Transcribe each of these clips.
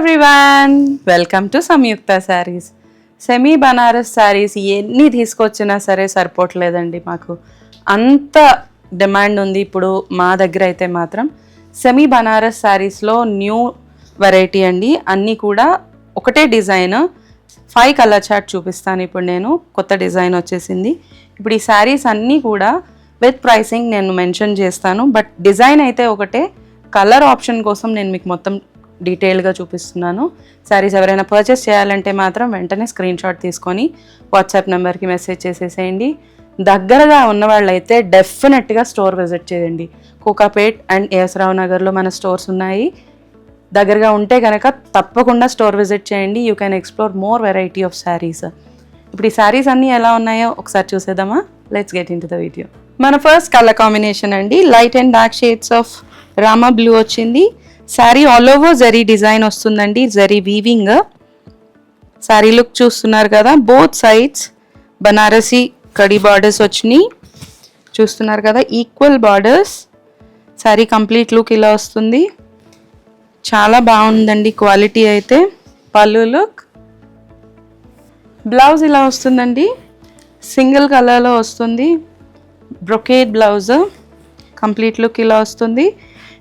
Everyone, welcome to Samyukta saris. Semi Banaras saris ఎన్ని తీసుకొచ్చినా సరే సరిపోవట్లేదండి. మాకు అంత డిమాండ్ ఉంది ఇప్పుడు మా దగ్గర. అయితే మాత్రం సెమీ బనారస్ శారీస్లో న్యూ వెరైటీ అండి. అన్నీ కూడా ఒకటే డిజైన్, 5 కలర్ చార్ట్ చూపిస్తాను ఇప్పుడు నేను. కొత్త డిజైన్ వచ్చేసింది. ఇప్పుడు ఈ శారీస్ అన్నీ కూడా విత్ ప్రైసింగ్ నేను మెన్షన్ చేస్తాను. బట్ డిజైన్ అయితే ఒకటే, కలర్ ఆప్షన్ కోసం నేను మీకు మొత్తం డీటెయిల్గా చూపిస్తున్నాను. శారీస్ ఎవరైనా పర్చేస్ చేయాలంటే మాత్రం వెంటనే స్క్రీన్ షాట్ తీసుకొని వాట్సాప్ నెంబర్కి మెసేజ్ చేసేసేయండి. దగ్గరగా ఉన్న వాళ్ళైతే డెఫినెట్గా స్టోర్ విజిట్ చేయండి. కోకాపేట్ అండ్ ఏఎస్రావు నగర్లో మన స్టోర్స్ ఉన్నాయి. దగ్గరగా ఉంటే కనుక తప్పకుండా స్టోర్ విజిట్ చేయండి. You can explore more variety of saris. ఇప్పుడు ఈ శారీస్ అన్నీ ఎలా ఉన్నాయో ఒకసారి చూసేద్దామా? Let's get into the video. మన ఫస్ట్ కలర్ కాంబినేషన్ అండి, light and dark shades of Rama blue వచ్చింది. Sari all over zari design వస్తుందండి, జరీ వీవింగ్. శారీ లుక్ చూస్తున్నారు కదా, బోత్ సైడ్స్ బనారసి కడి బార్డర్స్ వచ్చినాయి. చూస్తున్నారు కదా, equal borders. Sari complete look ఇలా వస్తుంది. చాలా బాగుందండి క్వాలిటీ అయితే. పళ్ళు లుక్, బ్లౌజ్ ఇలా వస్తుందండి, సింగిల్ కలర్లో వస్తుంది. బ్రొకేడ్ బ్లౌజ్, కంప్లీట్ లుక్ ఇలా వస్తుంది.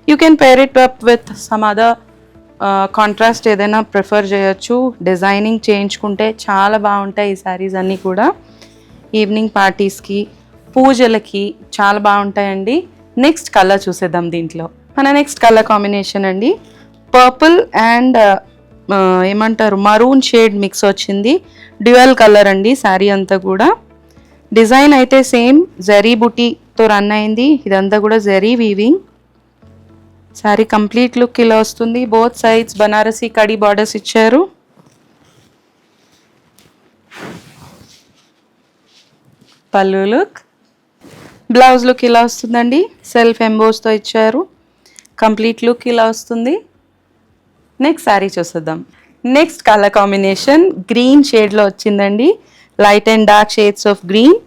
You can pair it up with some other contrast ఏదైనా ప్రిఫర్ చేయొచ్చు. డిజైనింగ్ చేయించుకుంటే చాలా బాగుంటాయి ఈ శారీస్ అన్నీ కూడా. ఈవినింగ్ పార్టీస్కి, పూజలకి చాలా బాగుంటాయండి. నెక్స్ట్ కలర్ చూసేద్దాం దీంట్లో. మన నెక్స్ట్ కలర్ కాంబినేషన్ అండి, పర్పుల్ అండ్ ఏమంటారు మరూన్ షేడ్ మిక్స్ వచ్చింది. డ్యూయల్ కలర్ అండి శారీ అంతా కూడా. డిజైన్ అయితే సేమ్ జరీ బుటీతో రన్ అయింది. ఇదంతా కూడా zari weaving. Sari complete look ఇలా వస్తుంది. బోత్ సైడ్స్ బనారసి కడి బార్డర్స్ ఇచ్చారు. పళ్ళు లుక్, బ్లౌజ్ లుక్ ఇలా వస్తుందండి, సెల్ఫ్ ఎంబోస్తో ఇచ్చారు. కంప్లీట్ లుక్ ఇలా వస్తుంది. నెక్స్ట్ శారీ చూసేద్దాం. నెక్స్ట్ కలర్ కాంబినేషన్ గ్రీన్ షేడ్లో వచ్చిందండి, light and dark shades of green.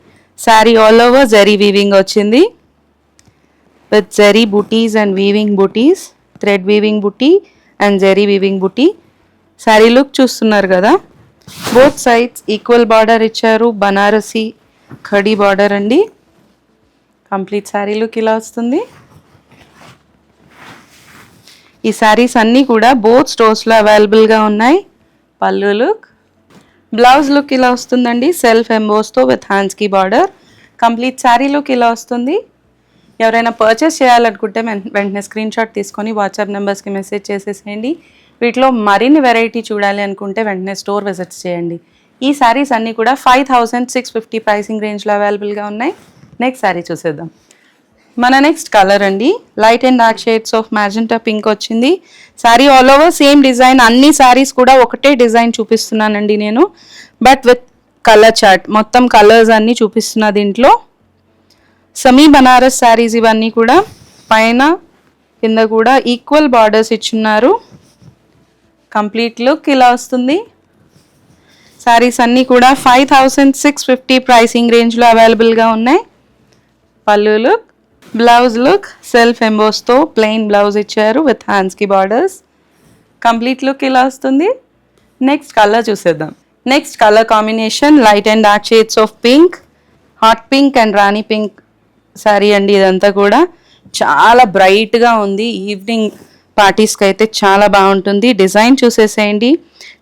Sari all over zari weaving వచ్చింది with zari booties and weaving booties, thread weaving booty and zari weaving booty. Saree look చూస్తున్నారు కదా, both sides equal border ఇచ్చారు. Banarasi khadi border అండి. Complete sari look ఇలా వస్తుంది. ఈ శారీస్ అన్నీ కూడా బోత్ స్టోర్స్లో అవైలబుల్గా ఉన్నాయి. పళ్ళు లుక్, బ్లౌజ్ లుక్ ఇలా వస్తుందండి, సెల్ఫ్ ఎంబోస్తో విత్ హ్యాండ్స్కి బార్డర్. కంప్లీట్ శారీ లుక్ ఇలా వస్తుంది. ఎవరైనా పర్చేస్ చేయాలనుకుంటే వెంటనే స్క్రీన్ షాట్ తీసుకొని వాట్సాప్ నెంబర్స్కి మెసేజ్ చేసేసేయండి. వీటిలో మరిన్ని వెరైటీ చూడాలి అనుకుంటే వెంటనే స్టోర్ విజిట్స్ చేయండి. ఈ శారీస్ అన్నీ కూడా 5650 ప్రైసింగ్ రేంజ్లో అవైలబుల్గా ఉన్నాయి. నెక్స్ట్ శారీ చూసేద్దాం. మన నెక్స్ట్ కలర్ అండి, light and dark shades of magenta pink వచ్చింది. Sari all over same design. అన్ని శారీస్ కూడా ఒకటే డిజైన్ చూపిస్తున్నానండి నేను, బట్ విత్ కలర్ చార్ట్. మొత్తం కలర్స్ అన్నీ చూపిస్తున్నా దీంట్లో. సెమీ బనారస్ శారీస్ ఇవన్నీ కూడా. పైన కింద కూడా ఈక్వల్ బార్డర్స్ ఇచ్చున్నారు. కంప్లీట్ లుక్ ఇలా వస్తుంది. శారీస్ అన్నీ కూడా 5650 ప్రైసింగ్ రేంజ్లో అవైలబుల్గా ఉన్నాయి. Pallu look, blouse look self ఎంబోస్తో ప్లెయిన్ బ్లౌజ్ ఇచ్చారు విత్ హ్యాండ్స్కి బార్డర్స్. కంప్లీట్ లుక్ ఇలా వస్తుంది. నెక్స్ట్ కలర్ చూసేద్దాం. Next colour combination light and dark shades of pink, hot pink and rani pink sari అండి. ఇదంతా కూడా చాలా బ్రైట్గా ఉంది. ఈవినింగ్ పార్టీస్కి అయితే చాలా బాగుంటుంది. డిజైన్ చూసేసేయండి.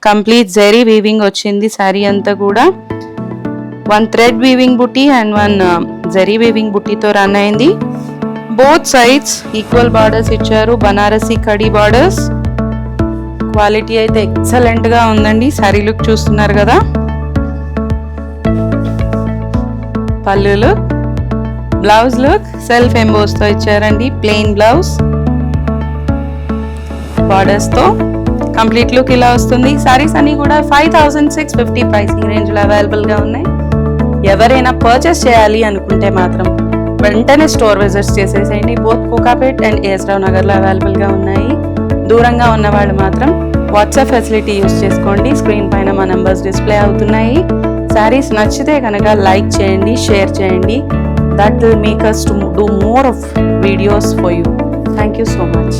కంప్లీట్ జరీ వీవింగ్ వచ్చింది శారీ అంతా కూడా. 1 thread weaving buti and 1 zari weaving బుటీతో run అయింది. బోత్ సైడ్స్ ఈక్వల్ బార్డర్స్ ఇచ్చారు, బనారసి కడి బార్డర్స్. క్వాలిటీ అయితే ఎక్సలెంట్గా ఉందండి. శారీ లుక్ చూస్తున్నారు కదా. పళ్ళు లుక్, బ్లౌజ్ లుక్ సెల్ఫ్ ఎంబోస్తో ఇచ్చారండి, ప్లెయిన్ బ్లౌజ్ బార్డర్స్తో. కంప్లీట్ లుక్ ఇలా వస్తుంది. శారీస్ అన్నీ కూడా 5650 ప్రైసింగ్ రేంజ్లో అవైలబుల్గా ఉన్నాయి. ఎవరైనా పర్చేస్ చేయాలి అనుకుంటే మాత్రం వెంటనే స్టోర్ విజిట్స్ చేసేసేయండి. బోత్ కోకాపేట్ అండ్ ఏఎస్రావు నగర్లో అవైలబుల్గా ఉన్నాయి. దూరంగా ఉన్న వాళ్ళు మాత్రం వాట్సాప్ ఫెసిలిటీ యూస్ చేసుకోండి. స్క్రీన్ పైన మా నెంబర్స్ డిస్ప్లే అవుతున్నాయి. శారీస్ నచ్చితే కనుక లైక్ చేయండి, షేర్ చేయండి. That will make us to do more of videos for you. Thank you so much.